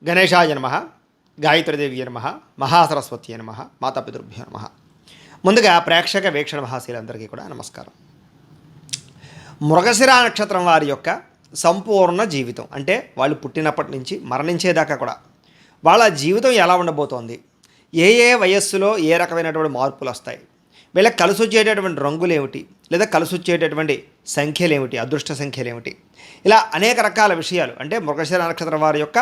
గణేశాయ నమః, గాయత్రీదేవి నమః, మహాసరస్వతి నమః, మాతాపితృభ్యో నమః. ముందుగా ప్రేక్షక వీక్షణ మహాశీలందరికీ కూడా నమస్కారం. మృగశిర నక్షత్రం వారి యొక్క సంపూర్ణ జీవితం, అంటే వాళ్ళు పుట్టినప్పటి నుంచి మరణించేదాకా కూడా వాళ్ళ జీవితం ఎలా ఉండబోతోంది, ఏ ఏ వయస్సులో ఏ రకమైనటువంటి మార్పులు వస్తాయి, వీళ్ళకి కలిసి వచ్చేటటువంటి రంగులు ఏమిటి, లేదా కలిసి వచ్చేటటువంటి సంఖ్యలు ఏమిటి, అదృష్ట సంఖ్యలు ఏమిటి, ఇలా అనేక రకాల విషయాలు, అంటే మృగశిర నక్షత్రం వారి యొక్క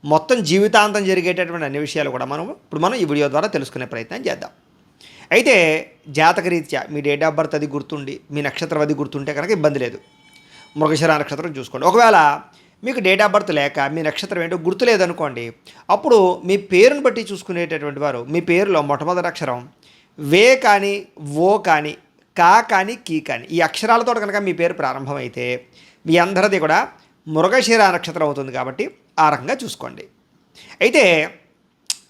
మొత్తం జీవితాంతం జరిగేటటువంటి అన్ని విషయాలు కూడా మనం ఈ వీడియో ద్వారా తెలుసుకునే ప్రయత్నం చేద్దాం. అయితే జాతకరీత్యా మీ డేట్ ఆఫ్ బర్త్ అది గుర్తుండి, మీ నక్షత్రం అది గుర్తుంటే కనుక ఇబ్బంది లేదు. మృగశిర నక్షత్రం చూసుకోండి. ఒకవేళ మీకు డేట్ ఆఫ్ బర్త్ లేక మీ నక్షత్రం ఏంటో గుర్తులేదనుకోండి, అప్పుడు మీ పేరును బట్టి చూసుకునేటటువంటి వారు మీ పేరులో మొట్టమొదటి అక్షరం వే కానీ, ఓ కానీ, కా కానీ, కీ కానీ, ఈ అక్షరాలతో కనుక మీ పేరు ప్రారంభమైతే మీ అందరిది కూడా మృగశిర నక్షత్రం అవుతుంది. కాబట్టి ఆ రకంగా చూసుకోండి. అయితే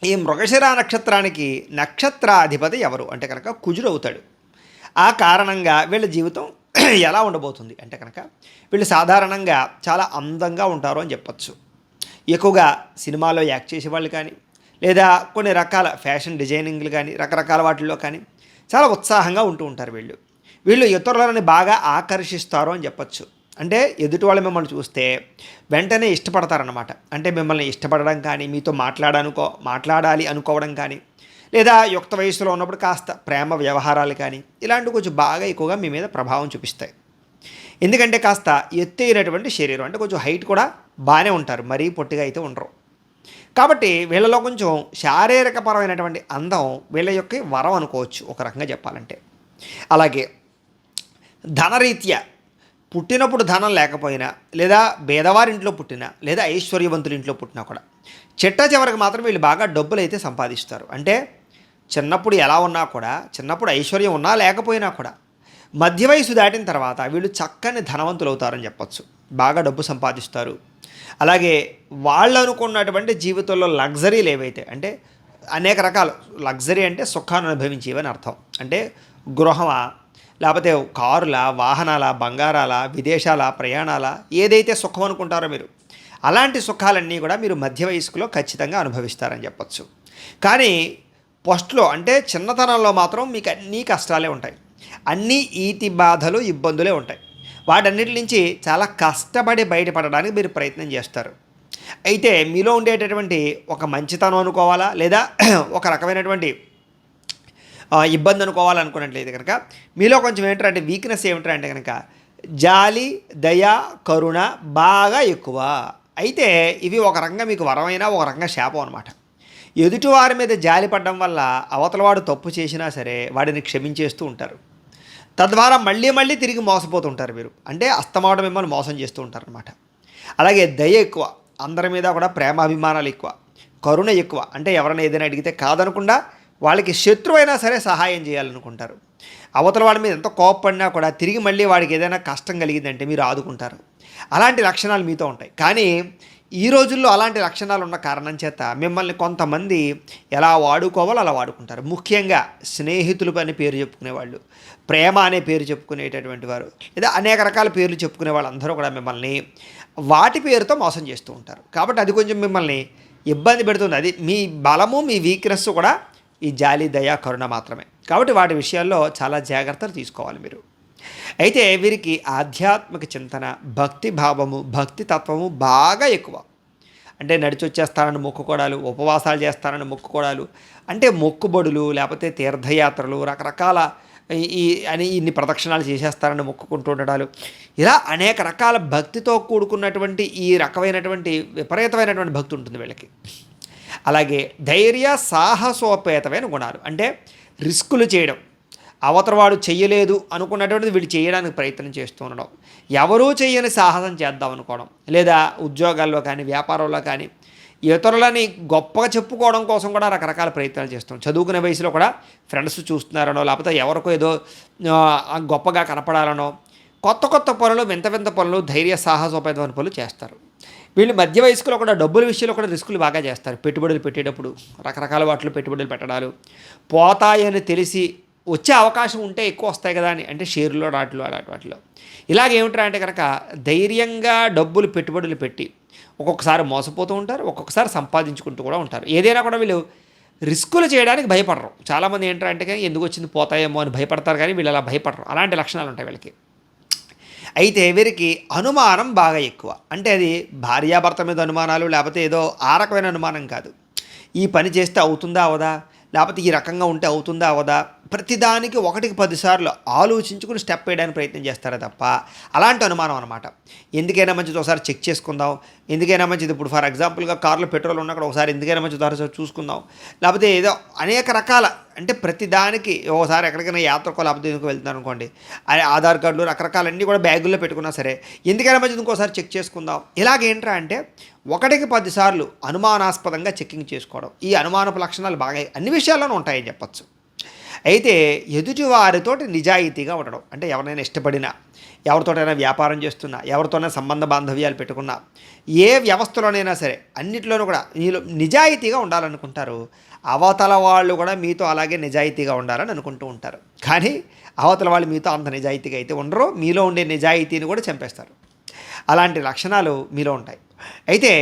ఈ మృగశిర నక్షత్రానికి నక్షత్రాధిపతి ఎవరు అంటే కనుక కుజుడు అవుతాడు. ఆ కారణంగా వీళ్ళ జీవితం ఎలా ఉండబోతుంది అంటే కనుక వీళ్ళు సాధారణంగా చాలా అందంగా ఉంటారు అని చెప్పచ్చు. ఎక్కువగా సినిమాలో యాక్ట్ చేసేవాళ్ళు కానీ, లేదా కొన్ని రకాల ఫ్యాషన్ డిజైనింగ్లు కానీ, రకరకాల వాటిల్లో కానీ చాలా ఉత్సాహంగా ఉంటూ ఉంటారు. వీళ్ళు ఇతరులని బాగా ఆకర్షిస్తారు అని చెప్పచ్చు. అంటే ఎదుటి వాళ్ళు మిమ్మల్ని చూస్తే వెంటనే ఇష్టపడతారన్నమాట. అంటే మిమ్మల్ని ఇష్టపడడం కానీ, మీతో మాట్లాడాలి అనుకోవడం కానీ, లేదా యుక్త వయసులో ఉన్నప్పుడు కాస్త ప్రేమ వ్యవహారాలు కానీ, ఇలాంటివి కొంచెం బాగా ఎక్కువగా మీ మీద ప్రభావం చూపిస్తాయి. ఎందుకంటే కాస్త ఎత్తైనటువంటి శరీరం, అంటే కొంచెం హైట్ కూడా బాగానే ఉంటారు, మరీ పొట్టిగా అయితే ఉండరు. కాబట్టి వీళ్ళలో కొంచెం శారీరకపరమైనటువంటి అందం వీళ్ళ యొక్క వరం అనుకోవచ్చు ఒక రకంగా చెప్పాలంటే. అలాగే ధనరీత్యా పుట్టినప్పుడు ధనం లేకపోయినా, లేదా పేదవారింట్లో పుట్టినా, లేదా ఐశ్వర్యవంతుల ఇంట్లో పుట్టినా కూడా చిట్ట చివరికి మాత్రం వీళ్ళు బాగా డబ్బులు అయితే సంపాదిస్తారు. అంటే చిన్నప్పుడు ఎలా ఉన్నా కూడా, చిన్నప్పుడు ఐశ్వర్యం ఉన్నా లేకపోయినా కూడా మధ్య వయసు దాటిన తర్వాత వీళ్ళు చక్కని ధనవంతులు అవుతారని చెప్పచ్చు. బాగా డబ్బు సంపాదిస్తారు. అలాగే వాళ్ళు అనుకున్నటువంటి జీవితంలో లగ్జరీలు ఏవైతే, అంటే అనేక రకాల లగ్జరీ అంటే సుఖాన్ని అనుభవించేవని అర్థం. అంటే గృహమా, లేకపోతే కారుల, వాహనాల, బంగారాల, విదేశాల ప్రయాణాల, ఏదైతే సుఖం అనుకుంటారో మీరు, అలాంటి సుఖాలన్నీ కూడా మీరు మధ్య వయస్కులో ఖచ్చితంగా అనుభవిస్తారని చెప్పచ్చు. కానీ ఫస్ట్లో అంటే చిన్నతనంలో మాత్రం మీకు అన్నీ కష్టాలే ఉంటాయి, అన్నీ ఈతి బాధలు, ఇబ్బందులే ఉంటాయి. వాటన్నిటి నుంచి చాలా కష్టపడి బయటపడడానికి మీరు ప్రయత్నం చేస్తారు. అయితే మీలో ఉండేటటువంటి ఒక మంచితనం అనుకోవాలా, లేదా ఒక రకమైనటువంటి ఇబ్బంది అనుకోవాలనుకున్నట్లయితే కనుక మీలో కొంచెం ఏంటంటే వీక్నెస్ ఏమిటంటే కనుక జాలి, దయ, కరుణ బాగా ఎక్కువ. అయితే ఇవి ఒక రకంగా మీకు వరమైనా ఒక రకంగా శాపం అనమాట. ఎదుటివారి మీద జాలి పడడం వల్ల అవతలవాడు తప్పు చేసినా సరే వాడిని క్షమించేస్తూ ఉంటారు. తద్వారా మళ్ళీ మళ్ళీ తిరిగి మోసపోతుంటారు మీరు. అంటే అస్తమాటం మిమ్మల్ని మోసం చేస్తూ ఉంటారు అనమాట. అలాగే దయ ఎక్కువ, అందరి మీద కూడా ప్రేమాభిమానాలు ఎక్కువ, కరుణ ఎక్కువ. అంటే ఎవరైనా ఏదైనా అడిగితే కాదనకుండా వాళ్ళకి శత్రువు అయినా సరే సహాయం చేయాలనుకుంటారు. అవతల వాళ్ళ మీద ఎంత కోపపడినా కూడా తిరిగి మళ్ళీ వాడికి ఏదైనా కష్టం కలిగిందంటే మీరు ఆదుకుంటారు. అలాంటి లక్షణాలు మీతో ఉంటాయి. కానీ ఈ రోజుల్లో అలాంటి లక్షణాలు ఉన్న కారణం చేత మిమ్మల్ని కొంతమంది ఎలా వాడుకోవాలో అలా వాడుకుంటారు. ముఖ్యంగా స్నేహితులు అని పేరు చెప్పుకునేవాళ్ళు, ప్రేమ అనే పేరు చెప్పుకునేటటువంటి వారు, లేదా అనేక రకాల పేర్లు చెప్పుకునే వాళ్ళందరూ కూడా మిమ్మల్ని వాటి పేరుతో మోసం చేస్తూ ఉంటారు. కాబట్టి అది కొంచెం మిమ్మల్ని ఇబ్బంది పెడుతుంది. అది మీ బలము, మీ వీక్నెస్ కూడా ఈ జాలి, దయ, కరుణ మాత్రమే. కాబట్టి వాటి విషయాల్లో చాలా జాగ్రత్తలు తీసుకోవాలి మీరు. అయితే వీరికి ఆధ్యాత్మిక చింతన, భక్తి భావము, భక్తి తత్వము బాగా ఎక్కువ. అంటే నడిచి వచ్చేస్తానని మొక్కుకోవడాలు, ఉపవాసాలు చేస్తానని మొక్కుకోవడాలు, అంటే మొక్కుబడులు, లేకపోతే తీర్థయాత్రలు, రకరకాల ఇన్ని ప్రదక్షిణాలు చేసేస్తారని మొక్కుకుంటూ ఉండడాలు, ఇలా అనేక రకాల భక్తితో కూడుకున్నటువంటి ఈ రకమైనటువంటి విపరీతమైనటువంటి భక్తి ఉంటుంది వీళ్ళకి. అలాగే ధైర్య, సాహసోపేతమైన గుణాలు, అంటే రిస్కులు చేయడం, అవతలవాడు చెయ్యలేదు అనుకున్నటువంటిది వీళ్ళు చేయడానికి ప్రయత్నం చేస్తూ ఉండడం, ఎవరూ చేయని సాహసం చేద్దాం అనుకోవడం, లేదా ఉద్యోగాల్లో కానీ, వ్యాపారంలో కానీ ఇతరులని గొప్పగా చెప్పుకోవడం కోసం కూడా రకరకాల ప్రయత్నాలు చేస్తాం. చదువుకునే వయసులో కూడా ఫ్రెండ్స్ చూస్తున్నారనో, లేకపోతే ఎవరికో ఏదో గొప్పగా కనపడాలనో కొత్త కొత్త పనులు, వింత వింత పనులు, ధైర్య, సాహసోపేతమైన పనులు చేస్తారు. వీళ్ళు మధ్య వయస్కులో కూడా డబ్బుల విషయంలో కూడా రిస్కులు బాగా చేస్తారు. పెట్టుబడులు పెట్టేటప్పుడు రకరకాల వాటిలో పెట్టుబడులు పెట్టడాలు, పోతాయని తెలిసి వచ్చే అవకాశం ఉంటే ఎక్కువ వస్తాయి కదా అని, అంటే షేర్లో వాటిలో అలాంటి వాటిలో. ఇలాగేమిట్రా అంటే కనుక ధైర్యంగా డబ్బులు పెట్టుబడులు పెట్టి ఒక్కొక్కసారి మోసపోతూ ఉంటారు, ఒక్కొక్కసారి సంపాదించుకుంటూ కూడా ఉంటారు. ఏదైనా కూడా వీళ్ళు రిస్కులు చేయడానికి భయపడరు. చాలామంది ఏంటంటే అంటే ఎందుకు వచ్చింది పోతాయేమో అని భయపడతారు, కానీ వీళ్ళు అలా భయపడరు. అలాంటి లక్షణాలు ఉంటాయి వీళ్ళకి. అయితే వీరికి అనుమానం బాగా ఎక్కువ. అంటే అది భార్యాభర్త మీద అనుమానాలు, లేకపోతే ఏదో ఆ రకమైన అనుమానం కాదు. ఈ పని చేస్తే అవుతుందా అవదా, లేకపోతే ఈ రకంగా ఉంటే అవుతుందా అవదా, ప్రతిదానికి 1కి 10 సార్లు ఆలోచించుకుని స్టెప్ వేయడానికి ప్రయత్నం చేస్తారే తప్ప అలాంటి అనుమానం అనమాట. ఎందుకైనా మంచిది ఒకసారి చెక్ చేసుకుందాం, ఎందుకైనా మంచిది ఇప్పుడు ఫర్ ఎగ్జాంపుల్గా కార్లో పెట్రోల్ ఉన్నక్కడ ఒకసారి ఎందుకైనా మంచిది ఒకసారి చూసుకుందాం, లేకపోతే ఏదో అనేక రకాల, అంటే ప్రతిదానికి ఒకసారి ఎక్కడికైనా యాత్రకో లేకపోతే ఎందుకు వెళ్తున్నాను అనుకోండి, ఆధార్ కార్డులు రకరకాలన్నీ కూడా బ్యాగుల్లో పెట్టుకున్నా సరే ఎందుకైనా మంచిది ఇంకోసారి చెక్ చేసుకుందాం. ఇలాగేంట్రా అంటే 1కి 10 సార్లు అనుమానాస్పదంగా చెక్కింగ్ చేసుకోవడం. ఈ అనుమానపు లక్షణాలు బాగా అన్ని విషయాల్లోనూ ఉంటాయని చెప్పచ్చు. అయితే ఎదుటివారితోటి నిజాయితీగా ఉండడం, అంటే ఎవరైనా ఇష్టపడినా, ఎవరితోటైనా వ్యాపారం చేస్తున్నా, ఎవరితోనైనా సంబంధ బాంధవ్యాలు పెట్టుకున్నా, ఏ వ్యవస్థలోనైనా సరే అన్నిట్లోనూ కూడా మీలో నిజాయితీగా ఉండాలనుకుంటారు. అవతల వాళ్ళు కూడా మీతో అలాగే నిజాయితీగా ఉండాలని అనుకుంటూ ఉంటారు. కానీ అవతల వాళ్ళు మీతో అంత నిజాయితీగా అయితే ఉండరు, మీలో ఉండే నిజాయితీని కూడా చంపేస్తారు. అలాంటి లక్షణాలు మీలో ఉంటాయి. అయితే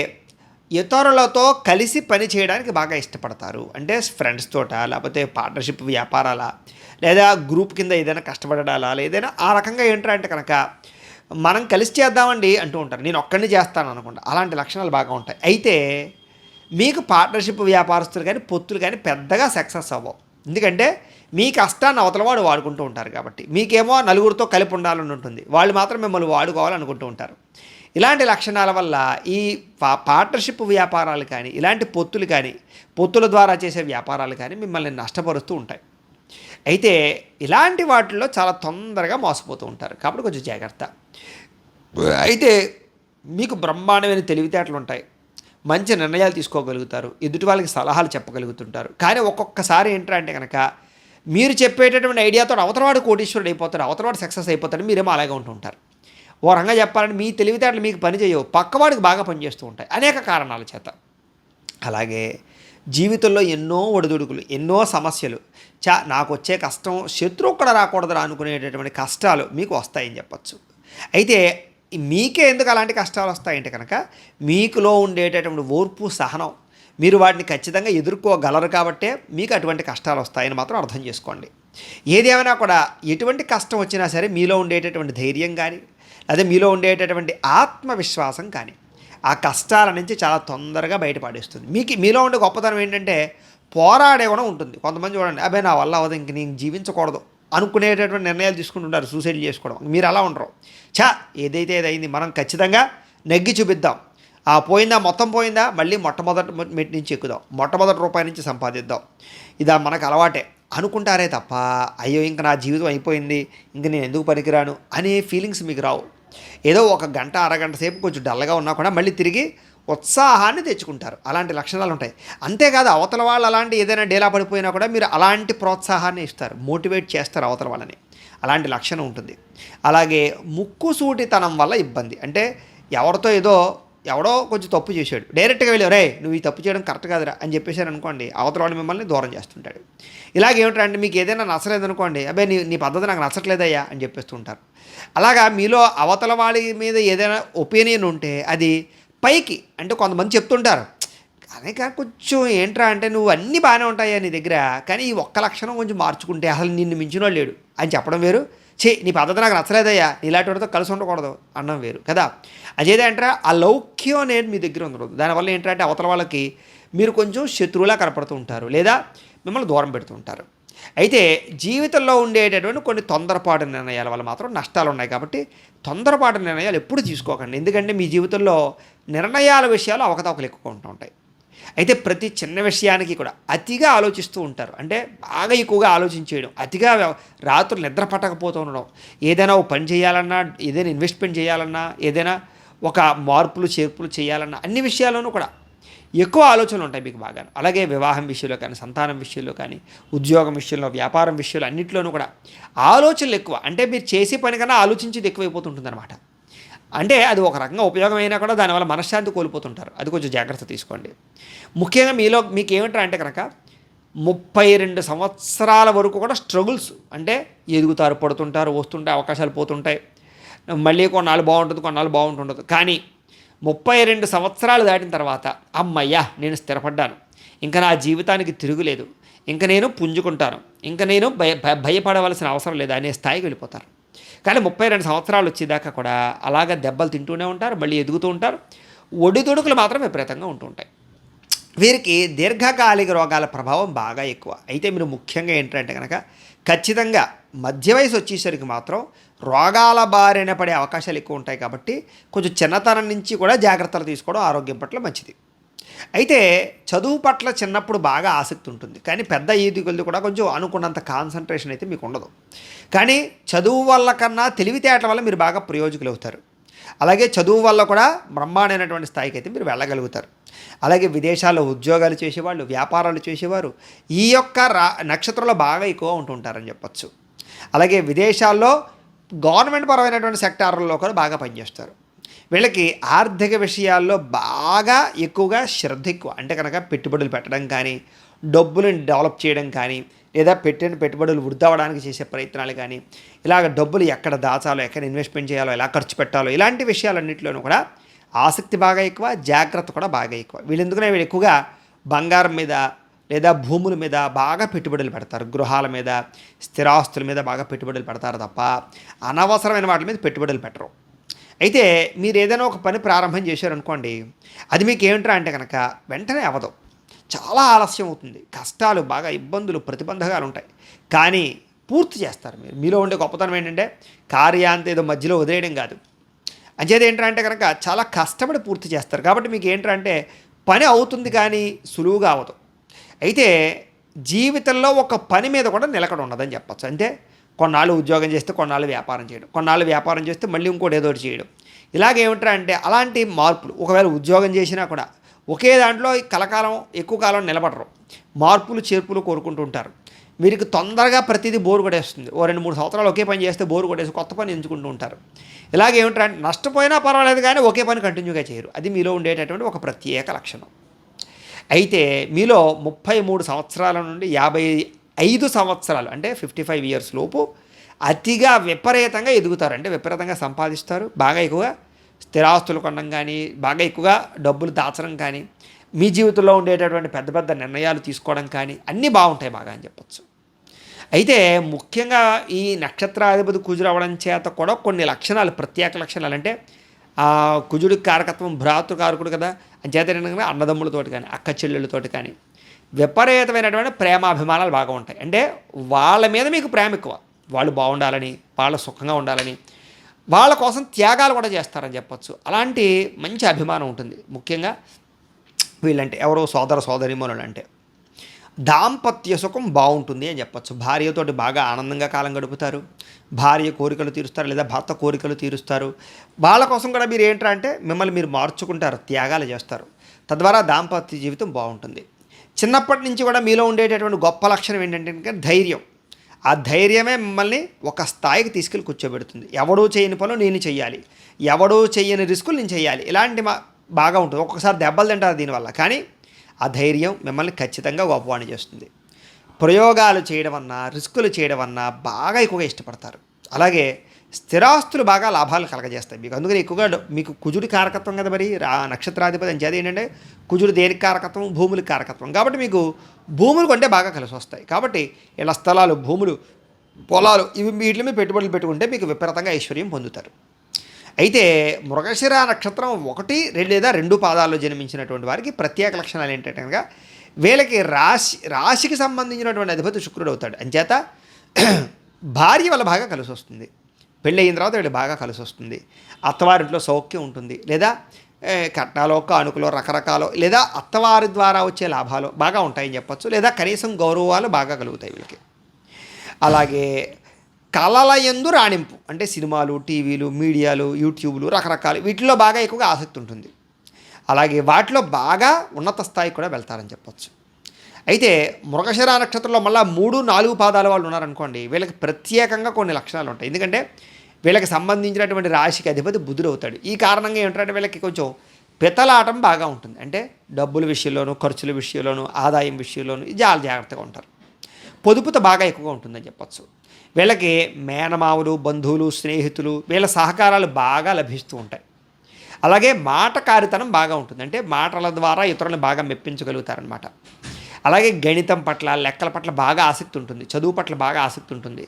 ఇతరులతో కలిసి పని చేయడానికి బాగా ఇష్టపడతారు. అంటే ఫ్రెండ్స్ తోట, లేకపోతే పార్ట్నర్షిప్ వ్యాపారాల, లేదా గ్రూప్ కింద ఏదైనా కష్టపడాలా, ఏదైనా ఆ రకంగా ఏంటంటే కనుక మనం కలిసి చేద్దామండి అంటూ ఉంటారు. నేను ఒక్కడిని చేస్తాను అనుకుంటా. అలాంటి లక్షణాలు బాగా ఉంటాయి. అయితే మీకు పార్ట్నర్షిప్ వ్యాపారస్తులు కానీ పొత్తులు కానీ పెద్దగా సక్సెస్ అవ్వవు. ఎందుకంటే మీ కష్టాన్ని అవతలవాడు వాడుకుంటూ ఉంటారు కాబట్టి. మీకేమో నలుగురితో కలిపి ఉండాలని ఉంటుంది, వాళ్ళు మాత్రం మిమ్మల్ని వాడుకోవాలనుకుంటూ ఉంటారు. ఇలాంటి లక్షణాల వల్ల ఈ పార్ట్నర్షిప్ వ్యాపారాలు కానీ, ఇలాంటి పొత్తులు కానీ, పొత్తుల ద్వారా చేసే వ్యాపారాలు కానీ మిమ్మల్ని నష్టపరుస్తూ ఉంటాయి. అయితే ఇలాంటి వాటిల్లో చాలా తొందరగా మోసపోతూ ఉంటారు, కాబట్టి కొంచెం జాగ్రత్త. అయితే మీకు బ్రహ్మాండమైన తెలివితేటలు ఉంటాయి, మంచి నిర్ణయాలు తీసుకోగలుగుతారు, ఎదుటి వాళ్ళకి సలహాలు చెప్పగలుగుతుంటారు. కానీ ఒక్కొక్కసారి ఏంటంటే కనుక మీరు చెప్పేటటువంటి ఐడియాతో అవతలవాడు కోటీశ్వరుడు అయిపోతాడు, అవతలవాడు సక్సెస్ అయిపోతాడు, మీరేమో అలాగే ఉంటుంటారు. ఓ రంగా చెప్పాలంటే మీ తెలివితేటలు మీకు పనిచేయవు, పక్కవాడికి బాగా పనిచేస్తూ ఉంటాయి అనేక కారణాల చేత. అలాగే జీవితంలో ఎన్నో ఒడిదుడుకులు, ఎన్నో సమస్యలు, నాకు వచ్చే కష్టం శత్రువు కూడా రాకూడదు అనుకునేటటువంటి కష్టాలు మీకు వస్తాయని చెప్పచ్చు. అయితే మీకే ఎందుకు అలాంటి కష్టాలు వస్తాయంటే కనుక మీకులో ఉండేటటువంటి ఓర్పు, సహనం, మీరు వాటిని ఖచ్చితంగా ఎదుర్కోగలరు కాబట్టే మీకు అటువంటి కష్టాలు వస్తాయని మాత్రం అర్థం చేసుకోండి. ఏదేమైనా కూడా ఎటువంటి కష్టం వచ్చినా సరే మీలో ఉండేటటువంటి ధైర్యం కానీ, అదే మీలో ఉండేటటువంటి ఆత్మవిశ్వాసం కానీ ఆ కష్టాల నుంచి చాలా తొందరగా బయటపడేస్తుంది. మీలో ఉండే గొప్పతనం ఏంటంటే పోరాడే కూడా ఉంటుంది. కొంతమంది చూడండి, అబ్బాయి నా వల్ల అవ్వదు, ఇంక నేను జీవించకూడదు అనుకునేటటువంటి నిర్ణయాలు తీసుకుంటుంటారు, సూసైడ్ చేసుకోవడం. మీరు అలా ఉండరు. ఏదైతే ఏదైంది మనం ఖచ్చితంగా నెగ్గి చూపిద్దాం, పోయిందా మొత్తం పోయిందా, మళ్ళీ మొట్టమొదటి మెట్టి నుంచి ఎక్కుదాం, మొట్టమొదటి రూపాయి నుంచి సంపాదిద్దాం, ఇదా మనకు అలవాటే అనుకుంటారే తప్ప అయ్యో ఇంక నా జీవితం అయిపోయింది, ఇంక నేను ఎందుకు పనికిరాను అనే ఫీలింగ్స్ మీకు రావు. ఏదో ఒక గంట అరగంట సేపు కొంచెం డల్గా ఉన్నా కూడా మళ్ళీ తిరిగి ఉత్సాహాన్ని తెచ్చుకుంటారు. అలాంటి లక్షణాలు ఉంటాయి. అంతేకాదు అవతల వాళ్ళు అలాంటి ఏదైనా డేలా పడిపోయినా కూడా మీరు అలాంటి ప్రోత్సాహాన్ని ఇస్తారు, మోటివేట్ చేస్తారు అవతల వాళ్ళని. అలాంటి లక్షణం ఉంటుంది. అలాగే ముక్కుసూటితనం వల్ల ఇబ్బంది. అంటే ఎవడో కొంచెం తప్పు చేశాడు, డైరెక్ట్గా వెళ్ళి రే నువ్వు ఈ తప్పు చేయడం కరెక్ట్ కాదురా అని చెప్పేశారు అనుకోండి, అవతల వాళ్ళు మిమ్మల్ని దూరం చేస్తుంటాడు. ఇలాగేమిటంటే మీకు ఏదైనా నచ్చలేదనుకోండి, అబ్బాయి నీ పద్ధతి నాకు నచ్చట్లేదయ్యా అని చెప్పేస్తుంటారు. అలాగా మీలో అవతల వాళ్ళ మీద ఏదైనా ఒపీనియన్ ఉంటే అది పైకి, అంటే కొంతమంది చెప్తుంటారు అదే కొంచెం ఏంట్రా అంటే నువ్వు అన్నీ బాగానే ఉంటాయా నీ దగ్గర, కానీ ఈ ఒక్క లక్షణం కొంచెం మార్చుకుంటే అసలు నిన్ను మించినోడు లేడు అని చెప్పడం వేరు, నీ పద్ధతి నాకు నచ్చలేదయ్యా, ఇలాంటి వాడితో కలిసి ఉండకూడదు అన్నం వేరు కదా. అదేంటంటే ఆ లౌక్యం అనేది మీ దగ్గర ఉండదు. దానివల్ల ఏంటంటే అవతల వాళ్ళకి మీరు కొంచెం శత్రువులా కనపడుతూ ఉంటారు, లేదా మిమ్మల్ని దూరం పెడుతూ ఉంటారు. అయితే జీవితంలో ఉండేటటువంటి కొన్ని తొందరపాటు నిర్ణయాల వల్ల మాత్రం నష్టాలు ఉన్నాయి. కాబట్టి తొందరపాటు నిర్ణయాలు ఎప్పుడు తీసుకోకండి. ఎందుకంటే మీ జీవితంలో నిర్ణయాల విషయాలు అవకతవకలు ఎక్కువ ఉంటూ ఉంటాయి. అయితే ప్రతి చిన్న విషయానికి కూడా అతిగా ఆలోచిస్తూ ఉంటారు. అంటే బాగా ఎక్కువగా ఆలోచించేయడం, అతిగా రాత్రులు నిద్ర పట్టకపోతూ ఉండడం, ఏదైనా ఒక పని చేయాలన్నా, ఏదైనా ఇన్వెస్ట్మెంట్ చేయాలన్నా, ఏదైనా ఒక మార్పులు చేర్పులు చేయాలన్నా అన్ని విషయాల్లోనూ కూడా ఎక్కువ ఆలోచనలు ఉంటాయి మీకు బాగా. అలాగే వివాహం విషయంలో కానీ, సంతానం విషయంలో కానీ, ఉద్యోగం విషయంలో, వ్యాపారం విషయంలో అన్నింటిలోనూ కూడా ఆలోచనలు ఎక్కువ. అంటే మీరు చేసే పని కన్నా ఆలోచించేది ఎక్కువైపోతుంటుంది అనమాట. అంటే అది ఒక రకంగా ఉపయోగమైనా కూడా దానివల్ల మనశ్శాంతి కోల్పోతుంటారు. అది కొంచెం జాగ్రత్త తీసుకోండి. ముఖ్యంగా మీకు ఏమిటంటే కనుక 32 సంవత్సరాల వరకు కూడా స్ట్రగుల్స్. అంటే ఎదుగుతారు, పడుతుంటారు, వస్తుంటాయి, అవకాశాలు పోతుంటాయి, మళ్ళీ కొన్నాళ్ళు బాగుంటుంది, కొన్నాళ్ళు బాగుంటుండదు. కానీ 32 సంవత్సరాలు దాటిన తర్వాత అమ్మయ్యా నేను స్థిరపడ్డాను, ఇంకా నా జీవితానికి తిరుగులేదు, ఇంకా నేను పుంజుకుంటాను, ఇంకా నేను భయపడవలసిన అవసరం లేదు అనే స్థాయికి వెళ్ళిపోతారు. కానీ 32 సంవత్సరాలు వచ్చేదాకా కూడా అలాగ దెబ్బలు తింటూనే ఉంటారు, మళ్ళీ ఎదుగుతూ ఉంటారు. ఒడిదుడుకులు మాత్రం విపరీతంగా ఉంటూ ఉంటాయి. వీరికి దీర్ఘకాలిక రోగాల ప్రభావం బాగా ఎక్కువ. అయితే మీరు ముఖ్యంగా ఏంటంటే కనుక ఖచ్చితంగా మధ్య వయసు వచ్చేసరికి మాత్రం రోగాల బారిన పడే అవకాశాలు ఎక్కువ ఉంటాయి. కాబట్టి కొంచెం చిన్నతనం నుంచి కూడా జాగ్రత్తలు తీసుకోవడం ఆరోగ్యం పట్ల మంచిది. అయితే చదువు పట్ల చిన్నప్పుడు బాగా ఆసక్తి ఉంటుంది, కానీ పెద్ద ఈదుకొలది కూడా కొంచెం అనుకున్నంత కాన్సన్ట్రేషన్ అయితే మీకు ఉండదు. కానీ చదువు వల్ల కన్నా తెలివితేటల వల్ల మీరు బాగా ప్రయోజకులు అవుతారు. అలాగే చదువు వల్ల కూడా బ్రహ్మాండమైనటువంటి స్థాయికి అయితే మీరు వెళ్ళగలుగుతారు. అలాగే విదేశాల్లో ఉద్యోగాలు చేసేవాళ్ళు, వ్యాపారాలు చేసేవారు ఈ యొక్క నక్షత్రంలో బాగా ఎక్కువ ఉంటుంటారని చెప్పచ్చు. అలాగే విదేశాల్లో గవర్నమెంట్ పరమైనటువంటి సెక్టార్లలో కూడా బాగా పనిచేస్తారు. వీళ్ళకి ఆర్థిక విషయాల్లో బాగా ఎక్కువగా శ్రద్ధ ఎక్కువ. అంటే కనుక పెట్టుబడులు పెట్టడం కానీ, డబ్బులను డెవలప్ చేయడం కానీ, లేదా పెట్టిన పెట్టుబడులు వృద్ధి అవ్వడానికి చేసే ప్రయత్నాలు కానీ, ఇలాగ డబ్బులు ఎక్కడ దాచాలో, ఎక్కడ ఇన్వెస్ట్మెంట్ చేయాలో, ఎలా ఖర్చు పెట్టాలో, ఇలాంటి విషయాలన్నింటిలోనూ కూడా ఆసక్తి బాగా ఎక్కువ, జాగ్రత్త కూడా బాగా ఎక్కువ. వీళ్ళు ఎక్కువగా బంగారం మీద లేదా భూముల మీద బాగా పెట్టుబడులు పెడతారు, గృహాల మీద, స్థిరాస్తుల మీద బాగా పెట్టుబడులు పెడతారు తప్ప అనవసరమైన వాటి మీద పెట్టుబడులు పెట్టరు. అయితే మీరు ఏదైనా ఒక పని ప్రారంభం చేశారనుకోండి, అది మీకు ఏమిట్రా అంటే కనుక వెంటనే అవ్వదు, చాలా ఆలస్యం అవుతుంది, కష్టాలు బాగా ఇబ్బందులు ప్రతిబంధకాలు ఉంటాయి. కానీ పూర్తి చేస్తారు. మీలో ఉండే గొప్పతనం ఏంటంటే కార్యాంత ఏదో మధ్యలో వదిలేయడం కాదు. అంచేది ఏంటంటే కనుక చాలా కష్టపడి పూర్తి చేస్తారు. కాబట్టి మీకు ఏంటంటే పని అవుతుంది కానీ సులువుగా అవ్వదు. అయితే జీవితంలో ఒక పని మీద కూడా నిలకడ ఉండదని చెప్పచ్చు. అంటే కొన్నాళ్ళు ఉద్యోగం చేస్తే కొన్నాళ్ళు వ్యాపారం చేయడం, కొన్నాళ్ళు వ్యాపారం చేస్తే మళ్ళీ ఇంకోటి ఏదో చేయడం, ఇలాగేమిట్రా అంటే అలాంటి మార్పులు. ఒకవేళ ఉద్యోగం చేసినా కూడా ఒకే దాంట్లో కలకాలం ఎక్కువ కాలం నిలబడరు, మార్పులు చేర్పులు కోరుకుంటూ ఉంటారు. వీరికి తొందరగా ప్రతిదీ బోరు కొట్టేస్తుంది. ఓ 2-3 సంవత్సరాలు ఒకే పని చేస్తే బోరు కొట్టేసి కొత్త పని ఎంచుకుంటూ ఉంటారు. ఇలాగేమిట్రా అంటే నష్టపోయినా పర్వాలేదు కానీ ఒకే పని కంటిన్యూగా చేయరు. అది మీలో ఉండేటటువంటి ఒక ప్రత్యేక లక్షణం. అయితే మీలో 33 సంవత్సరాల నుండి 55 సంవత్సరాలు అంటే 55 ఇయర్స్ లోపు అతిగా విపరీతంగా ఎదుగుతారు. అంటే విపరీతంగా సంపాదిస్తారు, బాగా ఎక్కువగా స్థిరాస్తులు కొనడం కానీ, బాగా ఎక్కువగా డబ్బులు దాచడం కానీ, మీ జీవితంలో ఉండేటటువంటి పెద్ద పెద్ద నిర్ణయాలు తీసుకోవడం కానీ అన్నీ బాగుంటాయి బాగా అని చెప్పచ్చు. అయితే ముఖ్యంగా ఈ నక్షత్రాధిపతి కుజుడు అవ్వడం చేత కూడా కొన్ని లక్షణాలు, ప్రత్యేక లక్షణాలు. అంటే కుజుడి కారకత్వం భ్రాతృకారకుడు కదా, అంచేత ఏంటంటే అన్నదమ్ములతోటి కానీ, అక్క చెల్లెళ్ళతోటి కానీ విపరీతమైనటువంటి ప్రేమాభిమానాలు బాగా ఉంటాయి. అంటే వాళ్ళ మీద మీకు ప్రేమ ఎక్కువ, వాళ్ళు బాగుండాలని, వాళ్ళ సుఖంగా ఉండాలని, వాళ్ళ కోసం త్యాగాలు కూడా చేస్తారని చెప్పచ్చు. అలాంటి మంచి అభిమానం ఉంటుంది. ముఖ్యంగా వీళ్ళంటే ఎవరో సోదర సోదరీమణులు అంటే దాంపత్య సుఖం బాగుంటుంది అని చెప్పచ్చు. భార్యతోటి బాగా ఆనందంగా కాలం గడుపుతారు, భార్య కోరికలు తీరుస్తారు లేదా భర్త కోరికలు తీరుస్తారు. వాళ్ళ కోసం కూడా మీరు ఏంటంటే మిమ్మల్ని మీరు మార్చుకుంటారు, త్యాగాలు చేస్తారు. తద్వారా దాంపత్య జీవితం బాగుంటుంది. చిన్నప్పటి నుంచి కూడా మీలో ఉండేటటువంటి గొప్ప లక్షణం ఏంటంటే ధైర్యం. ఆ ధైర్యమే మిమ్మల్ని ఒక స్థాయికి తీసుకెళ్ళి కూర్చోబెడుతుంది. ఎవడూ చేయని పనులు నేను చెయ్యాలి, ఎవడూ చెయ్యని రిస్కులు నేను చెయ్యాలి, ఇలాంటి బాగా ఉంటుంది. ఒక్కొక్కసారి దెబ్బలు తింటారు దీనివల్ల, కానీ ఆ ధైర్యం మిమ్మల్ని ఖచ్చితంగా గొప్పవాణి చేస్తుంది. ప్రయోగాలు చేయడం అన్నా, రిస్కులు చేయడం అన్నా బాగా ఎక్కువగా ఇష్టపడతారు. అలాగే స్థిరాస్తులు బాగా లాభాలు కలగజేస్తాయి మీకు. అందుకని ఎక్కువగా మీకు కుజుడి కారకత్వం కదా, మరి నక్షత్రాధిపతి అని చేది ఏంటంటే కుజుడు దేనికి కారకత్వం, భూములకి కారకత్వం. కాబట్టి మీకు భూములు కొంటే బాగా కలిసి వస్తాయి. కాబట్టి ఇలా స్థలాలు, భూములు, పొలాలు ఇవి వీటి మీద పెట్టుబడులు పెట్టుకుంటే మీకు విపరీతంగా ఐశ్వర్యం పొందుతారు. అయితే మృగశిర నక్షత్రం 1, 2 లేదా 2 పాదాల్లో జన్మించినటువంటి వారికి ప్రత్యేక లక్షణాలు ఏంటంటే కనుక వీళ్ళకి రాశికి సంబంధించినటువంటి అధిపతి శుక్రుడు అవుతాడు. అంచేత భార్య వల్ల బాగా కలిసి వస్తుంది. పెళ్ళి అయిన తర్వాత వీళ్ళు బాగా కలిసి వస్తుంది. అత్తవారింట్లో సౌఖ్యం ఉంటుంది, లేదా కట్నాలో, కానుకలో, రకరకాలు, లేదా అత్తవారి ద్వారా వచ్చే లాభాలు బాగా ఉంటాయని చెప్పచ్చు. లేదా కనీసం గౌరవాలు బాగా కలుగుతాయి వీళ్ళకి. అలాగే కళల యందు రాణింపు అంటే సినిమాలు, టీవీలు, మీడియాలు, యూట్యూబ్లు, రకరకాలు వీటిలో బాగా ఎక్కువగా ఆసక్తి ఉంటుంది. అలాగే వాటిలో బాగా ఉన్నత స్థాయికి కూడా వెళ్తారని చెప్పచ్చు. అయితే మృగశిర నక్షత్రంలో మళ్ళీ 3, 4 పాదాల వాళ్ళు ఉన్నారనుకోండి, వీళ్ళకి ప్రత్యేకంగా కొన్ని లక్షణాలు ఉంటాయి. ఎందుకంటే వీళ్ళకి సంబంధించినటువంటి రాశికి అధిపతి బుధుడు అవుతాడు. ఈ కారణంగా ఏంటంటే వీళ్ళకి కొంచెం పితలాటం బాగా ఉంటుంది. అంటే డబ్బుల విషయంలోనూ, ఖర్చుల విషయంలోనూ, ఆదాయం విషయంలోనూ చాలా జాగ్రత్తగా ఉంటారు. పొదుపుతో బాగా ఎక్కువగా ఉంటుందని చెప్పొచ్చు. వీళ్ళకి మేనమావులు, బంధువులు, స్నేహితులు వీళ్ళ సహకారాలు బాగా లభిస్తూ ఉంటాయి. అలాగే మాటకారితనం బాగా ఉంటుంది. అంటే మాటల ద్వారా ఇతరులను బాగా మెప్పించగలుగుతారనమాట. అలాగే గణితం పట్ల, లెక్కల పట్ల బాగా ఆసక్తి ఉంటుంది. చదువు పట్ల బాగా ఆసక్తి ఉంటుంది.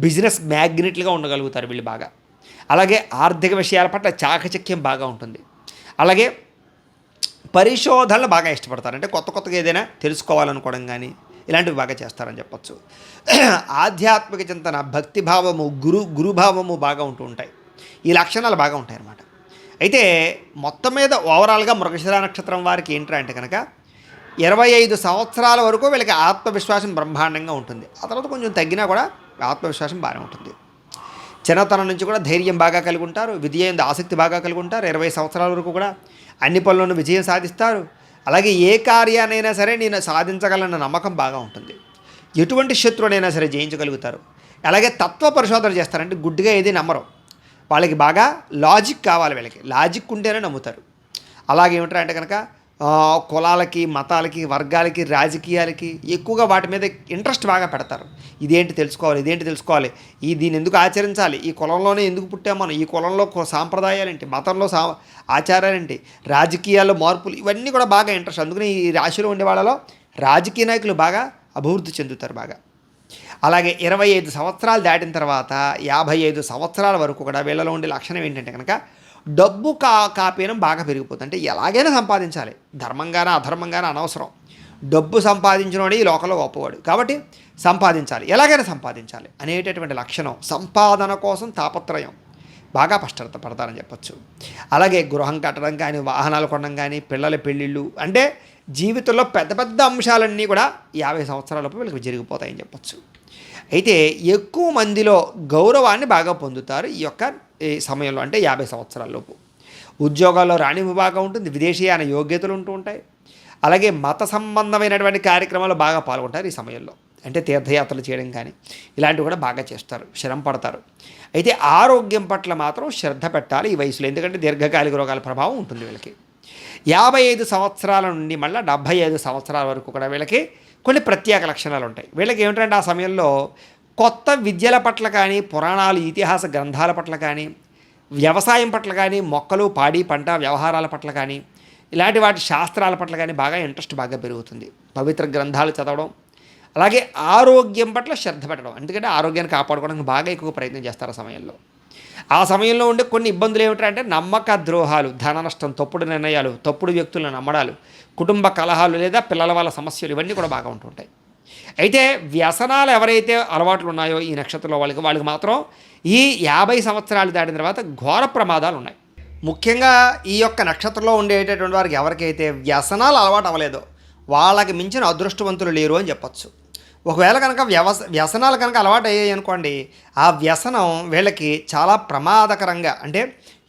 బిజినెస్ మ్యాగ్నెట్లుగా ఉండగలుగుతారు వీళ్ళు బాగా. అలాగే ఆర్థిక విషయాల పట్ల చాకచక్యం బాగా ఉంటుంది. అలాగే పరిశోధనలు బాగా ఇష్టపడతారు. అంటే కొత్త కొత్తగా ఏదైనా తెలుసుకోవాలనుకోవడం కానీ ఇలాంటివి బాగా చేస్తారని చెప్పచ్చు. ఆధ్యాత్మిక చింతన, భక్తిభావము, గురుభావము బాగా ఉంటూ ఉంటాయి. ఈ లక్షణాలు బాగా ఉంటాయి అన్నమాట. అయితే మొత్తం మీద ఓవరాల్గా మృగశిర నక్షత్రం వారికి ఏంట్రా అంటే కనుక 25 సంవత్సరాల వరకు వీళ్ళకి ఆత్మవిశ్వాసం బ్రహ్మాండంగా ఉంటుంది. ఆ తర్వాత కొంచెం తగ్గినా కూడా ఆత్మవిశ్వాసం బాగానే ఉంటుంది. చిన్నతనం నుంచి కూడా ధైర్యం బాగా కలిగి ఉంటారు. విద్య ఎందు ఆసక్తి బాగా కలిగి ఉంటారు. 20 సంవత్సరాల వరకు కూడా అన్ని పనులను విజయం సాధిస్తారు. అలాగే ఏ కార్యానైనా సరే నేను సాధించగలన్న నమ్మకం బాగా ఉంటుంది. ఎటువంటి శత్రువునైనా సరే జయించగలుగుతారు. అలాగే తత్వ పరిశోధన చేస్తారంటే గుడ్డిగా ఏది నమ్మరు. వాళ్ళకి బాగా లాజిక్ కావాలి. వీళ్ళకి లాజిక్ ఉంటేనే నమ్ముతారు. అలాగే ఏమిటంటే అంటే కనుక కులాలకి, మతాలకి, వర్గాలకి, రాజకీయాలకి ఎక్కువగా వాటి మీద ఇంట్రెస్ట్ బాగా పెడతారు. ఇదేంటి తెలుసుకోవాలి, దీన్ని ఎందుకు ఆచరించాలి, ఈ కులంలోనే ఎందుకు పుట్టాం మనం, ఈ కులంలో సాంప్రదాయాలేంటి, మతంలో ఆచారాలేంటి, రాజకీయాల్లో మార్పులు, ఇవన్నీ కూడా బాగా ఇంట్రెస్ట్. అందుకని ఈ రాశిలో ఉండే వాళ్ళలో రాజకీయ నాయకులు బాగా అభివృద్ధి చెందుతారు బాగా. అలాగే 25 సంవత్సరాలు దాటిన తర్వాత 55 సంవత్సరాల వరకు కూడా వీళ్ళలో ఉండే లక్షణం ఏంటంటే కనుక డబ్బు కాపీనం బాగా పెరిగిపోతుంది. అంటే ఎలాగైనా సంపాదించాలి, ధర్మంగానే అధర్మంగానే అనవసరం. డబ్బు సంపాదించినోడే ఈ లోకంలో గొప్పవాడు. కాబట్టి సంపాదించాలి, ఎలాగైనా సంపాదించాలి అనేటటువంటి లక్షణం, సంపాదన కోసం తాపత్రయం బాగా పడతారని చెప్పచ్చు. అలాగే గృహం కట్టడం కానీ, వాహనాలు కొనడం కానీ, పిల్లల పెళ్ళిళ్ళు, అంటే జీవితంలో పెద్ద పెద్ద అంశాలన్నీ కూడా 50 సంవత్సరాలలోపు వీళ్ళకి జరిగిపోతాయని చెప్పచ్చు. అయితే ఎక్కువ మందిలో గౌరవాన్ని బాగా పొందుతారు ఈ యొక్క సమయంలో, అంటే 50 సంవత్సరాలలోపు. ఉద్యోగాల్లో రాణింపు బాగా ఉంటుంది. విదేశీయాన యోగ్యతలు ఉంటూ ఉంటాయి. అలాగే మత సంబంధమైనటువంటి కార్యక్రమాలు బాగా పాల్గొంటారు ఈ సమయంలో. అంటే తీర్థయాత్రలు చేయడం కానీ ఇలాంటివి కూడా బాగా చేస్తారు, శ్రమ పడతారు. అయితే ఆరోగ్యం పట్ల మాత్రం శ్రద్ధ పెట్టాలి ఈ వయసులో, ఎందుకంటే దీర్ఘకాలిక రోగాల ప్రభావం ఉంటుంది వీళ్ళకి. 55 సంవత్సరాల నుండి మళ్ళీ 75 సంవత్సరాల వరకు కూడా వీళ్ళకి కొన్ని ప్రత్యేక లక్షణాలు ఉంటాయి. వీళ్ళకి ఏమిటంటే ఆ సమయంలో కొత్త విద్యల పట్ల కానీ, పురాణాలు, ఇతిహాస గ్రంథాల పట్ల కానీ, వ్యవసాయం పట్ల కానీ, మొక్కలు, పాడి, పంట వ్యవహారాల పట్ల కానీ, ఇలాంటి వాటి శాస్త్రాల పట్ల కానీ బాగా ఇంట్రెస్ట్ బాగా పెరుగుతుంది. పవిత్ర గ్రంథాలు చదవడం, అలాగే ఆరోగ్యం పట్ల శ్రద్ధ పెట్టడం, ఎందుకంటే ఆరోగ్యాన్ని కాపాడుకోవడానికి బాగా ఎక్కువ ప్రయత్నం చేస్తారు ఆ సమయంలో ఉండే కొన్ని ఇబ్బందులు ఏమిటంటే నమ్మక ద్రోహాలు, ధన నష్టం, తప్పుడు నిర్ణయాలు, తప్పుడు వ్యక్తులను నమ్మడాలు, కుటుంబ కలహాలు లేదా పిల్లల వాళ్ళ సమస్యలు, ఇవన్నీ కూడా బాగా ఉంటుంటాయి. అయితే వ్యసనాలు ఎవరైతే అలవాట్లు ఉన్నాయో ఈ నక్షత్రంలో వాళ్ళకి మాత్రం ఈ 50 సంవత్సరాలు దాటిన తర్వాత ఘోర ప్రమాదాలు ఉన్నాయి. ముఖ్యంగా ఈ యొక్క నక్షత్రంలో ఉండేటటువంటి వారికి ఎవరికైతే వ్యసనాలు అలవాటు అవ్వలేదో వాళ్ళకి మించిన అదృష్టవంతులు లేరు అని చెప్పచ్చు. ఒకవేళ కనుక వ్యసనాలు కనుక అలవాటు అయ్యాయి అనుకోండి, ఆ వ్యసనం వీళ్ళకి చాలా ప్రమాదకరంగా, అంటే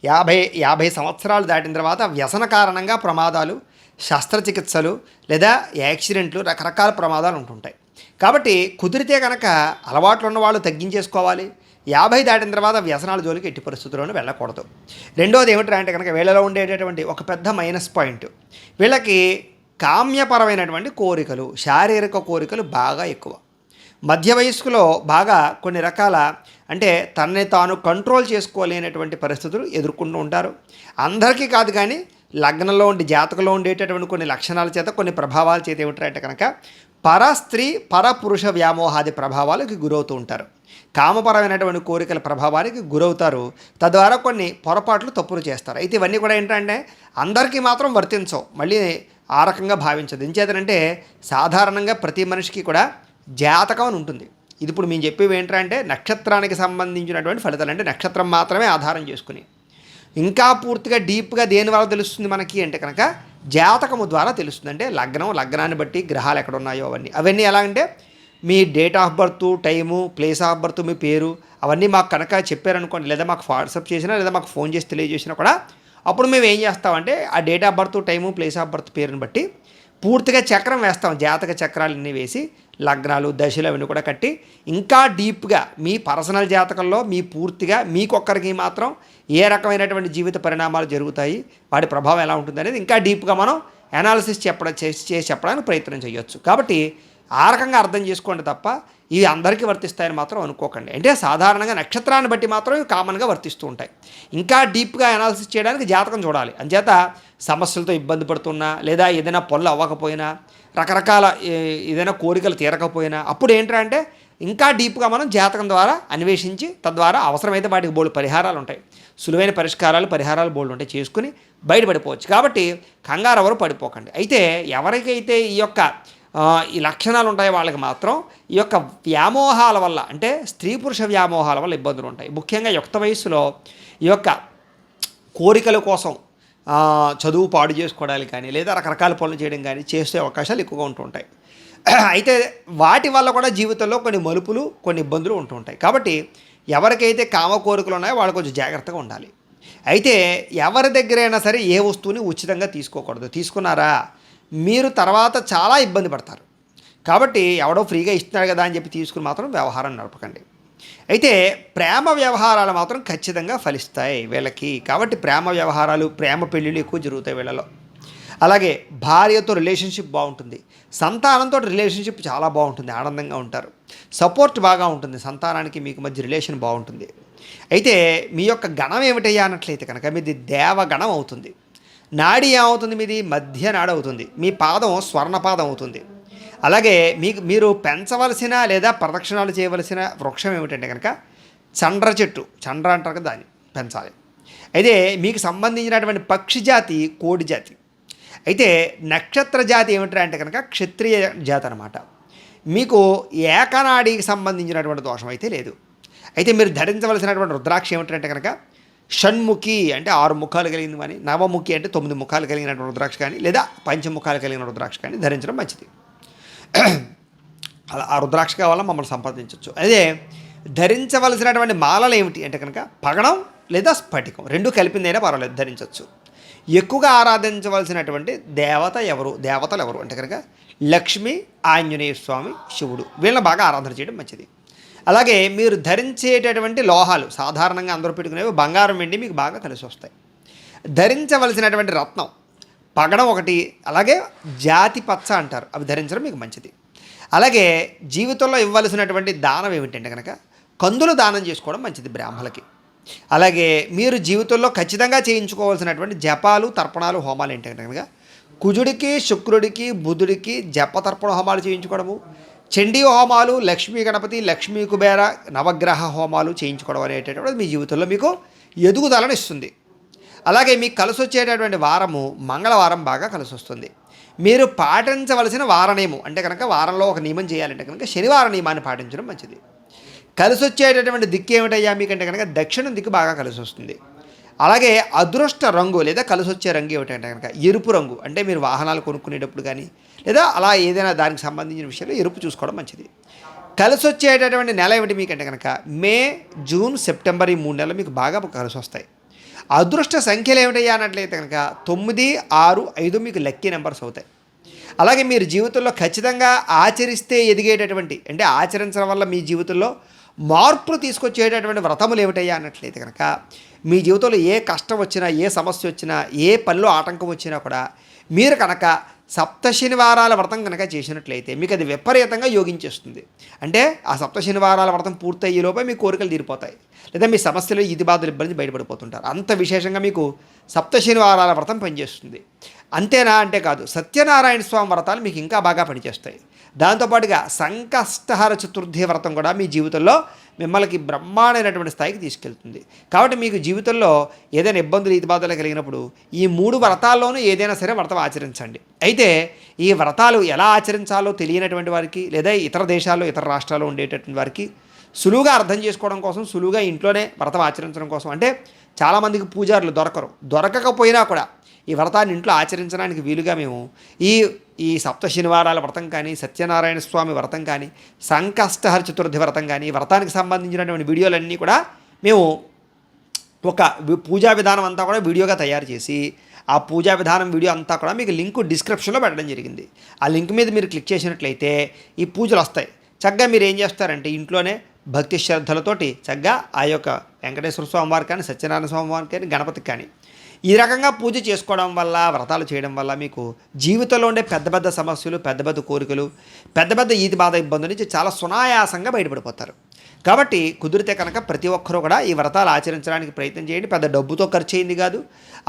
50 సంవత్సరాలు దాటిన తర్వాత వ్యసన కారణంగా ప్రమాదాలు, శస్త్రచికిత్సలు లేదా యాక్సిడెంట్లు, రకరకాల ప్రమాదాలు ఉంటుంటాయి. కాబట్టి కుదిరితే కనుక అలవాట్లు ఉన్న వాళ్ళు తగ్గించేసుకోవాలి. 50 దాటిన తర్వాత వ్యసనాల జోలికి ఎట్టి పరిస్థితుల్లోనూ వెళ్ళకూడదు. రెండోది ఏమిటంటే కనుక వీళ్ళలో ఉండేటటువంటి ఒక పెద్ద మైనస్ పాయింట్, వీళ్ళకి కామ్యపరమైనటువంటి కోరికలు, శారీరక కోరికలు బాగా ఎక్కువ. మధ్య వయస్కులో బాగా కొన్ని రకాల, అంటే తనని తాను కంట్రోల్ చేసుకోలేనటువంటి పరిస్థితులు ఎదుర్కొంటూ ఉంటారు. అందరికీ కాదు కానీ లగ్నంలో ఉండి జాతకంలో ఉండేటటువంటి కొన్ని లక్షణాల చేత, కొన్ని ప్రభావాల చేత ఏమిటంటే కనుక పరస్త్రీ పరపురుష వ్యామోహాది ప్రభావాలకు గురవుతూ ఉంటారు. కామపరమైనటువంటి కోరికల ప్రభావానికి గురవుతారు. తద్వారా కొన్ని పొరపాట్లు, తప్పులు చేస్తారు. అయితే ఇవన్నీ కూడా ఏంటంటే అందరికీ మాత్రం వర్తించవు, మళ్ళీ ఆ రకంగా భావించదు. ఎంచేతనంటే సాధారణంగా ప్రతి మనిషికి కూడా జాతకం అని ఉంటుంది. ఇది ఇప్పుడు మేము చెప్పేవి ఏంటంటే నక్షత్రానికి సంబంధించినటువంటి ఫలితాలు, అంటే నక్షత్రం మాత్రమే ఆధారం చేసుకుని. ఇంకా పూర్తిగా డీప్గా దేని వల్ల తెలుస్తుంది మనకి అంటే కనుక జాతకము ద్వారా తెలుస్తుంది. అంటే లగ్నాన్ని బట్టి గ్రహాలు ఎక్కడ ఉన్నాయో అవన్నీ ఎలా అంటే మీ date of birth, time, place of birth, మీ పేరు, అవన్నీ మాకు కనుక చెప్పారనుకోండి, లేదా మాకు వాట్సాప్ చేసినా లేదా మాకు ఫోన్ చేసి తెలియజేసినా కూడా అప్పుడు మేము ఏం చేస్తామంటే ఆ date of birth, time, place of birth, పేరుని బట్టి పూర్తిగా చక్రం వేస్తాం. జాతక చక్రాలన్నీ వేసి లగ్నాలు దశలు అవన్నీ కూడా కట్టి ఇంకా డీప్గా మీ పర్సనల్ జాతకంలో మీ పూర్తిగా మీకొక్కరికి మాత్రం ఏ రకమైనటువంటి జీవిత పరిణామాలు జరుగుతాయి, వాటి ప్రభావం ఎలా ఉంటుంది అనేది ఇంకా డీప్గా మనం అనాలిసిస్ చేసి చెప్పడానికి ప్రయత్నం చేయొచ్చు. కాబట్టి ఆ రకంగా అర్థం చేసుకోండి తప్ప ఇవి అందరికీ వర్తిస్తాయని మాత్రం అనుకోకండి. అంటే సాధారణంగా నక్షత్రాన్ని బట్టి మాత్రం ఇవి కామన్గా వర్తిస్తూ ఉంటాయి. ఇంకా డీప్గా అనాలిసిస్ చేయడానికి జాతకం చూడాలి. అంచేత సమస్యలతో ఇబ్బంది పడుతున్నా, లేదా ఏదైనా పనులు అవ్వకపోయినా, రకరకాల ఏదైనా కోరికలు తీరకపోయినా, అప్పుడు ఏంటంటే ఇంకా డీప్గా మనం జాతకం ద్వారా అన్వేషించి తద్వారా అవసరమైతే వాటికి బోల్డ్ పరిహారాలు ఉంటాయి, సులువైన పరిహారాలు బోల్డ్ ఉంటాయి, చేసుకుని బయటపడిపోవచ్చు. కాబట్టి కంగారు ఎవరు పడిపోకండి. అయితే ఎవరికైతే ఈ లక్షణాలు ఉంటాయో వాళ్ళకి మాత్రం ఈ యొక్క వ్యామోహాల వల్ల, అంటే స్త్రీ పురుష వ్యామోహాల వల్ల ఇబ్బందులు ఉంటాయి. ముఖ్యంగా యుక్త వయస్సులో ఈ యొక్క కోరికల కోసం చదువు పాడు చేసుకోవడానికి కానీ, లేదా రకరకాల పనులు చేయడం కానీ చేసే అవకాశాలు ఎక్కువగా ఉంటుంటాయి. అయితే వాటి వల్ల కూడా జీవితంలో కొన్ని మలుపులు, కొన్ని ఇబ్బందులు ఉంటుంటాయి. కాబట్టి ఎవరికైతే కామ కోరికలు ఉన్నాయో వాళ్ళు కొంచెం జాగ్రత్తగా ఉండాలి. అయితే ఎవరి దగ్గరైనా సరే ఏ వస్తువుని ఉచితంగా తీసుకోకూడదు. తీసుకున్నారా మీరు తర్వాత చాలా ఇబ్బంది పడతారు. కాబట్టి ఎవడో ఫ్రీగా ఇస్తున్నాడు కదా అని చెప్పి తీసుకుని మాత్రం వ్యవహారం నడపకండి. అయితే ప్రేమ వ్యవహారాలు మాత్రం ఖచ్చితంగా ఫలిస్తాయి వీళ్ళకి. కాబట్టి ప్రేమ వ్యవహారాలు, ప్రేమ పెళ్ళిళ్ళు ఎక్కువ జరుగుతాయి వీళ్ళలో. అలాగే భార్యతో రిలేషన్షిప్ బాగుంటుంది, సంతానంతో రిలేషన్షిప్ చాలా బాగుంటుంది, ఆనందంగా ఉంటారు, సపోర్ట్ బాగా ఉంటుంది, సంతానానికి మీకు మధ్య రిలేషన్ బాగుంటుంది. అయితే మీ యొక్క గణం ఏమిటయ్యా అన్నట్లయితే కనుక మీది దేవగణం అవుతుంది. నాడి ఏమవుతుంది, మీది మధ్య నాడి అవుతుంది, మీ పాదం స్వర్ణపాదం అవుతుంది. అలాగే మీరు పెంచవలసిన లేదా ప్రదక్షిణాలు చేయవలసిన వృక్షం ఏమిటంటే కనుక చండ్ర చెట్టు, చండ్ర అంటారు కదా, దాన్ని పెంచాలి. అయితే మీకు సంబంధించినటువంటి పక్షి జాతి కోడి జాతి. అయితే నక్షత్ర జాతి ఏమిటంటే అంటే కనుక క్షత్రియ జాతి అనమాట. మీకు ఏకనాడికి సంబంధించినటువంటి దోషం అయితే లేదు. అయితే మీరు ధరించవలసినటువంటి రుద్రాక్ష ఏమిటంటే కనుక షణ్ముఖి అంటే 6 ముఖాలు కలిగింది కానీ, నవముఖి అంటే 9 ముఖాలు కలిగినటువంటి రుద్రాక్ష కానీ, లేదా పంచముఖాలు కలిగిన రుద్రాక్ష కానీ ధరించడం మంచిది. అలా ఆ రుద్రాక్ష కావాలా మమ్మల్ని సంపాదించవచ్చు. అదే ధరించవలసినటువంటి మాలలు ఏమిటి అంటే కనుక పగడం లేదా స్ఫటికం, రెండు కలిపిందైనా పర్వాలేదు, ధరించవచ్చు. ఎక్కువగా ఆరాధించవలసినటువంటి దేవతలు ఎవరు అంటే కనుక లక్ష్మి, ఆంజనేయ స్వామి, శివుడు, వీళ్ళని బాగా ఆరాధన చేయడం మంచిది. అలాగే మీరు ధరించేటటువంటి లోహాలు సాధారణంగా అందరూ పెట్టుకునేవి బంగారం, వెండి మీకు బాగా కలిసి వస్తాయి. ధరించవలసినటువంటి రత్నం పగడం ఒకటి, అలాగే జాతి పచ్చ అంటారు, అవి ధరించడం మీకు మంచిది. అలాగే జీవితంలో ఇవ్వవలసినటువంటి దానం ఏమిటంటే కనుక కందులు దానం చేసుకోవడం మంచిది బ్రాహ్మణులకి. అలాగే మీరు జీవితంలో ఖచ్చితంగా చేయించుకోవాల్సినటువంటి జపాలు, తర్పణాలు, హోమాలు ఏంటంటే కనుక కుజుడికి, శుక్రుడికి, బుధుడికి జప తర్పణ హోమాలు చేయించుకోవడము, చండీ హోమాలు, లక్ష్మీ గణపతి, లక్ష్మీ కుబేర, నవగ్రహ హోమాలు చేయించుకోవడం అనేటటువంటిది మీ జీవితంలో మీకు ఎదుగుదలను ఇస్తుంది. అలాగే మీకు కలిసి వచ్చేటటువంటి వారము మంగళవారం బాగా కలిసి వస్తుంది. మీరు పాటించవలసిన వారనియమం అంటే కనుక వారంలో ఒక నియమం చేయాలంటే కనుక శనివార నియమాన్ని పాటించడం మంచిది. కలిసి వచ్చేటటువంటి దిక్కు ఏమిటయ్యా మీకంటే కనుక దక్షిణం దిక్కు బాగా కలిసి వస్తుంది. అలాగే అదృష్ట రంగు లేదా కలిసి వచ్చే రంగు ఏమిటంటే కనుక ఎరుపు రంగు, అంటే మీరు వాహనాలు కొనుక్కునేటప్పుడు కానీ లేదా అలా ఏదైనా దానికి సంబంధించిన విషయంలో ఎరుపు చూసుకోవడం మంచిది. కలిసి వచ్చేటటువంటి నెల ఏమిటి మీకంటే కనుక మే, జూన్, సెప్టెంబర్, ఈ 3 నెలలు మీకు బాగా కలిసి వస్తాయి. అదృష్ట సంఖ్యలు ఏమిటయ్యా అన్నట్లయితే కనుక 9, 6, 5 మీకు లక్కీ నెంబర్స్ అవుతాయి. అలాగే మీరు జీవితంలో ఖచ్చితంగా ఆచరిస్తే ఎదిగేటటువంటి, అంటే ఆచరించడం వల్ల మీ జీవితంలో మార్పులు తీసుకొచ్చేటటువంటి వ్రతములు ఏమిటయ్యా అన్నట్లయితే కనుక మీ జీవితంలో ఏ కష్టం వచ్చినా, ఏ సమస్య వచ్చినా, ఏ పనిలో ఆటంకం వచ్చినా కూడా మీరు కనుక సప్త శనివారాల వ్రతం కనుక చేసినట్లయితే మీకు అది విపరీతంగా యోగించేస్తుంది. అంటే ఆ సప్త శనివారాల వ్రతం పూర్తయ్యేలోపే మీ కోరికలు తీరిపోతాయి, లేదా మీ సమస్యలు, ఇది బాధలు, ఇబ్బంది బయటపడిపోతుంటారు. అంత విశేషంగా మీకు సప్త శనివారాల వ్రతం పనిచేస్తుంది. అంతేనా అంటే కాదు, సత్యనారాయణ స్వామి వ్రతాలు మీకు ఇంకా బాగా పనిచేస్తాయి. దాంతోపాటుగా సంకష్టహర చతుర్థి వ్రతం కూడా మీ జీవితంలో మిమ్మల్ని బ్రహ్మాండమైనటువంటి స్థాయికి తీసుకెళ్తుంది. కాబట్టి మీకు జీవితంలో ఏదైనా ఇబ్బందులు, ఇది బాధలు కలిగినప్పుడు ఈ 3 వ్రతాల్లోనూ ఏదైనా సరే వ్రతం ఆచరించండి. అయితే ఈ వ్రతాలు ఎలా ఆచరించాలో తెలియనటువంటి వారికి, లేదా ఇతర దేశాల్లో, ఇతర రాష్ట్రాల్లో ఉండేటటువంటి వారికి సులువుగా అర్థం చేసుకోవడం కోసం, సులువుగా ఇంట్లోనే వ్రతం ఆచరించడం కోసం, అంటే చాలామందికి పూజారులు దొరకకపోయినా కూడా ఈ వ్రతాన్ని ఇంట్లో ఆచరించడానికి వీలుగా మేము ఈ సప్త శనివారాల వ్రతం కానీ, సత్యనారాయణ స్వామి వ్రతం కానీ, సంకష్టహర చతుర్థి వ్రతం కానీ, ఈ వ్రతానికి సంబంధించినటువంటి వీడియోలన్నీ కూడా మేము ఒక పూజా విధానం అంతా కూడా వీడియోగా తయారు చేసి ఆ పూజా విధానం వీడియో అంతా కూడా మీకు లింకు డిస్క్రిప్షన్లో పెట్టడం జరిగింది. ఆ లింక్ మీద మీరు క్లిక్ చేసినట్లయితే ఈ పూజలు వస్తాయి. చక్కగా మీరు ఏం చేస్తారంటే ఇంట్లోనే భక్తి శ్రద్ధలతోటి చక్కగా ఆ యొక్క వెంకటేశ్వర స్వామి వారికి కానీ, సత్యనారాయణ స్వామి వారికి కానీ, గణపతికి కానీ ఈ రకంగా పూజ చేసుకోవడం వల్ల, వ్రతాలు చేయడం వల్ల మీకు జీవితంలో ఉండే పెద్ద పెద్ద సమస్యలు, పెద్ద పెద్ద కోరికలు, పెద్ద పెద్ద ఈతి బాధ ఇబ్బందుల నుంచి చాలా సునాయాసంగా బయటపడిపోతారు. కాబట్టి కుదిరితే కనుక ప్రతి ఒక్కరూ కూడా ఈ వ్రతాలు ఆచరించడానికి ప్రయత్నం చేయండి. పెద్ద డబ్బుతో ఖర్చు అయింది కాదు.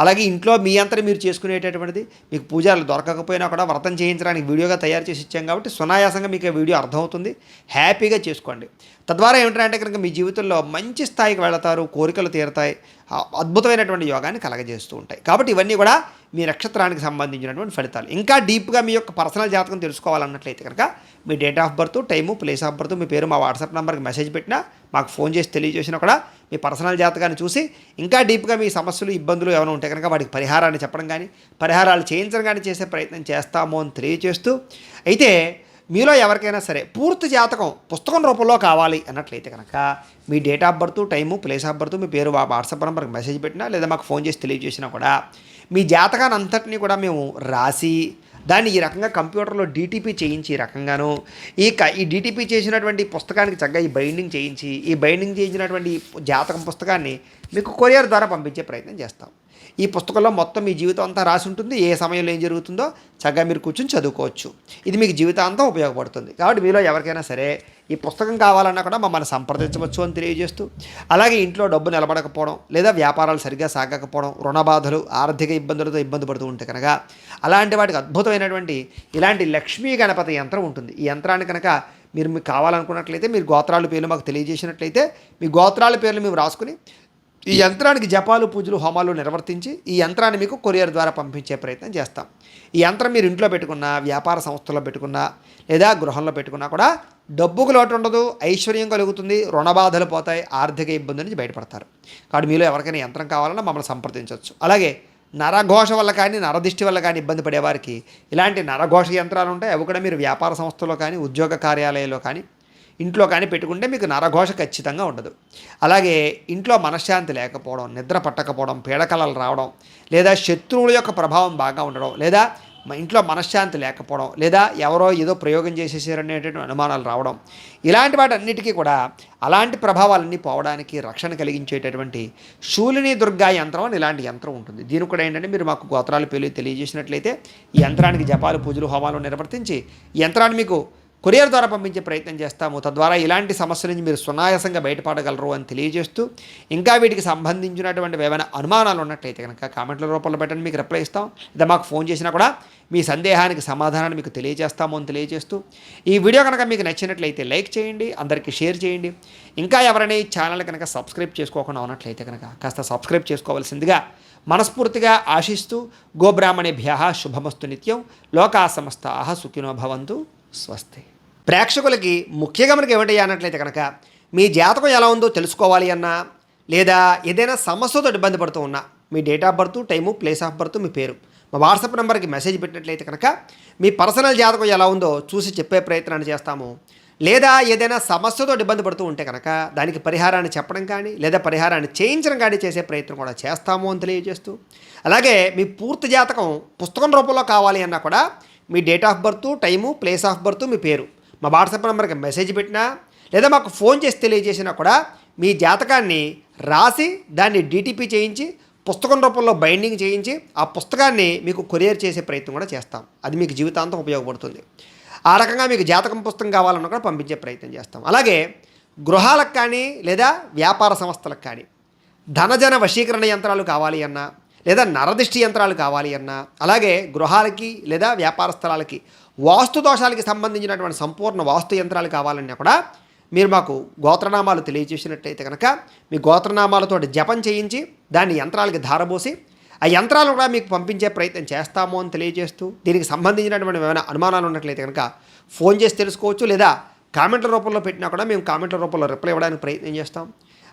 అలాగే ఇంట్లో మీ అంతా మీరు చేసుకునేటటువంటిది, మీకు పూజలు దొరకకపోయినా కూడా వ్రతం చేయించడానికి వీడియోగా తయారు చేసి ఇచ్చాం కాబట్టి సునాయాసంగా మీకు వీడియో అర్థమవుతుంది. హ్యాపీగా చేసుకోండి. తద్వారా ఏమిటంటే కనుక మీ జీవితంలో మంచి స్థాయికి వెళతారు, కోరికలు తీరుతాయి, అద్భుతమైనటువంటి యోగాన్ని కలగజేస్తూ ఉంటాయి. కాబట్టి ఇవన్నీ కూడా మీ నక్షత్రానికి సంబంధించినటువంటి ఫలితాలు. ఇంకా డీప్గా మీ యొక్క పర్సనల్ జాతకం తెలుసుకోవాలన్నట్లయితే కనుక మీ date of birth, time, place of birth, మీ పేరు మా వాట్సాప్ నెంబర్కి మెసేజ్ పెట్టినా, మాకు ఫోన్ చేసి తెలియజేసినా కూడా మీ పర్సనల్ జాతకాన్ని చూసి ఇంకా డీప్గా మీ సమస్యలు, ఇబ్బందులు ఏమైనా ఉంటే కనుక వాటికి పరిహారాన్ని చెప్పడం కానీ, పరిహారాలు చేయించడం కానీ చేసే ప్రయత్నం చేస్తాము అని తెలియజేస్తూ, అయితే మీలో ఎవరికైనా సరే పూర్తి జాతకం పుస్తకం రూపంలో కావాలి అన్నట్లయితే కనుక మీ date of birth, time, place of birth, మీ పేరు వాట్సాప్ నెంబర్కి మెసేజ్ పెట్టినా లేదా మాకు ఫోన్ చేసి తెలియజేసినా కూడా మీ జాతకాన్ని అంతటినీ కూడా మేము రాసి దాన్ని ఈ రకంగా కంప్యూటర్లో డీటీపీ చేయించి ఈ రకంగాను ఈ డీటీపీ చేసినటువంటి పుస్తకానికి చక్కగా ఈ బైండింగ్ చేయించి ఈ బైండింగ్ చేయించినటువంటి జాతకం పుస్తకాన్ని మీకు కొరియర్ ద్వారా పంపించే ప్రయత్నం చేస్తాం. ఈ పుస్తకంలో మొత్తం మీ జీవితం అంతా రాసి ఉంటుంది. ఏ సమయంలో ఏం జరుగుతుందో చక్కగా మీరు కూర్చొని చదువుకోవచ్చు. ఇది మీకు జీవితాంతం ఉపయోగపడుతుంది. కాబట్టి మీలో ఎవరికైనా సరే ఈ పుస్తకం కావాలన్నా కూడా మమ్మల్ని సంప్రదించవచ్చు అని తెలియజేస్తూ, అలాగే ఇంట్లో డబ్బు నిలబడకపోవడం లేదా వ్యాపారాలు సరిగ్గా సాగకపోవడం, రుణ బాధలు, ఆర్థిక ఇబ్బందులతో ఇబ్బంది పడుతూ ఉంటే కనుక అలాంటి వాటికి అద్భుతమైనటువంటి ఇలాంటి లక్ష్మీ గణపతి యంత్రం ఉంటుంది. ఈ యంత్రాన్ని కనుక మీకు కావాలనుకున్నట్లయితే మీరు గోత్రాల పేర్లు మాకు తెలియజేసినట్లయితే మీ గోత్రాల పేర్లు మేము రాసుకుని ఈ యంత్రానికి జపాలు, పూజలు, హోమాలు నిర్వర్తించి ఈ యంత్రాన్ని మీకు కొరియర్ ద్వారా పంపించే ప్రయత్నం చేస్తాం. ఈ యంత్రం మీరు ఇంట్లో పెట్టుకున్నా, వ్యాపార సంస్థల్లో పెట్టుకున్నా లేదా గృహంలో పెట్టుకున్నా కూడా డబ్బుకు లోటు ఉండదు, ఐశ్వర్యం కలుగుతుంది, రుణ బాధలు పోతాయి, ఆర్థిక ఇబ్బంది నుంచి బయటపడతారు. కాబట్టి మీలో ఎవరికైనా యంత్రం కావాలన్నా మమ్మల్ని సంప్రదించవచ్చు. అలాగే నరఘోష వల్ల కానీ, నరదిష్టి వల్ల కానీ ఇబ్బంది పడేవారికి ఇలాంటి నరఘోష యంత్రాలు ఉంటాయి. అవి కూడా మీరు వ్యాపార సంస్థలో కానీ, ఉద్యోగ కార్యాలయాల్లో కానీ, ఇంట్లో కానీ పెట్టుకుంటే మీకు నరఘోష ఖచ్చితంగా ఉండదు. అలాగే ఇంట్లో మనశ్శాంతి లేకపోవడం, నిద్ర పట్టకపోవడం, పీడకలలు రావడం, లేదా శత్రువుల యొక్క ప్రభావం బాగా ఉండడం, లేదా ఇంట్లో మనశ్శాంతి లేకపోవడం, లేదా ఎవరో ఏదో ప్రయోగం చేసేసారనేటువంటి అనుమానాలు రావడం, ఇలాంటి వాటన్నిటికీ కూడా అలాంటి ప్రభావాలన్నీ పోవడానికి రక్షణ కలిగించేటటువంటి శూలిని దుర్గా యంత్రం అని ఇలాంటి యంత్రం ఉంటుంది. దీనికి కూడా ఏంటంటే మీరు మాకు గోత్రాల పేర్లు తెలియజేసినట్లయితే ఈ యంత్రానికి జపాలు, పూజలు, హోమాలు నిర్వర్తించి ఈ యంత్రాన్ని మీకు కొరియర్ ద్వారా పంపించే ప్రయత్నం చేస్తాము. తద్వారా ఇలాంటి సమస్యల నుంచి మీరు సునాయాసంగా బయటపడగలరు అని తెలియజేస్తూ, ఇంకా వీటికి సంబంధించినటువంటి ఏమైనా అనుమానాలు ఉన్నట్లయితే కనుక కామెంట్ల రూపంలో పెట్టండి, మీకు రిప్లై ఇస్తాం. లేదా మాకు ఫోన్ చేసినా కూడా మీ సందేహానికి సమాధానాన్ని మీకు తెలియజేస్తాము అని తెలియజేస్తూ, ఈ వీడియో కనుక మీకు నచ్చినట్లయితే లైక్ చేయండి, అందరికీ షేర్ చేయండి. ఇంకా ఎవరైనా ఈ ఛానల్ కనుక సబ్స్క్రైబ్ చేసుకోకుండా ఉన్నట్లయితే కనుక కాస్త సబ్స్క్రైబ్ చేసుకోవాల్సిందిగా మనస్ఫూర్తిగా ఆశిస్తూ, గోబ్రాహ్మణేభ్యః శుభమస్తు నిత్యం, లోకా సమస్తాః సుఖినో భవంతు, స్వస్తి. ప్రేక్షకులకి ముఖ్యంగా మనకి ఏమిటయ్యా అన్నట్లయితే కనుక మీ జాతకం ఎలా ఉందో తెలుసుకోవాలి అన్నా, లేదా ఏదైనా సమస్యతో ఇబ్బంది పడుతూ ఉన్నా మీ date of birth, time, place of birth, మీ పేరు మా వాట్సాప్ నెంబర్కి మెసేజ్ పెట్టినట్లయితే కనుక మీ పర్సనల్ జాతకం ఎలా ఉందో చూసి చెప్పే ప్రయత్నాన్ని చేస్తాము. లేదా ఏదైనా సమస్యతో ఇబ్బంది పడుతూ ఉంటే కనుక దానికి పరిహారాన్ని చెప్పడం కానీ లేదా పరిహారాన్ని చేయించడం కానీ చేసే ప్రయత్నం కూడా చేస్తాము అని తెలియజేస్తూ, అలాగే మీ పూర్తి జాతకం పుస్తకం రూపంలో కావాలి అన్నా కూడా మీ date of birth, time, place of birth, మీ పేరు మా వాట్సాప్ నెంబర్కి మెసేజ్ పెట్టినా లేదా మాకు ఫోన్ చేసి తెలియజేసినా కూడా మీ జాతకాన్ని రాసి దాన్ని డీటీపీ చేయించి పుస్తకం రూపంలో బైండింగ్ చేయించి ఆ పుస్తకాన్ని మీకు కొరియర్ చేసే ప్రయత్నం కూడా చేస్తాం. అది మీకు జీవితాంతం ఉపయోగపడుతుంది. ఆ రకంగా మీకు జాతకం పుస్తకం కావాలన్నా కూడా పంపించే ప్రయత్నం చేస్తాం. అలాగే గృహాలకు కానీ లేదా వ్యాపార సంస్థలకు కానీ ధనజన వశీకరణ యంత్రాలు కావాలి అన్నా, లేదా నరదిష్టి యంత్రాలు కావాలి అన్నా, అలాగే గృహాలకి లేదా వ్యాపార స్థలాలకి వాస్తు దోషాలకి సంబంధించినటువంటి సంపూర్ణ వాస్తు యంత్రాలు కావాలన్నా కూడా మీరు మాకు గోత్రనామాలు తెలియజేసినట్లయితే కనుక మీ గోత్రనామాలతో జపం చేయించి దాన్ని యంత్రాలకి ధారబోసి ఆ యంత్రాలను కూడా మీకు పంపించే ప్రయత్నం చేస్తాము అని తెలియజేస్తూ, దీనికి సంబంధించినటువంటి ఏమైనా అనుమానాలు ఉన్నట్లయితే కనుక ఫోన్ చేసి తెలుసుకోవచ్చు. లేదా కామెంట్ల రూపంలో పెట్టినా కూడా మేము కామెంట్ల రూపంలో రిప్లై ఇవ్వడానికి ప్రయత్నం చేస్తాం.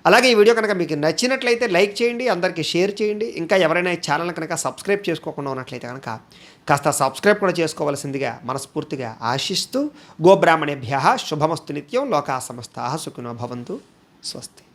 అలాగే ఈ వీడియో కనుక మీకు నచ్చినట్లయితే లైక్ చేయండి, అందరికీ షేర్ చేయండి. ఇంకా ఎవరైనా ఈ ఛానల్ కనుక సబ్స్క్రైబ్ చేసుకోకుండా ఉన్నట్లయితే కనుక కాస్త సబ్స్క్రైబ్ కూడా చేసుకోవాల్సిందిగా మనస్ఫూర్తిగా ఆశిస్తూ, గోబ్రాహ్మణేభ్యః శుభమస్తు నిత్యం, లోకా సమస్తాః సుఖినో భవంతు, స్వస్తి.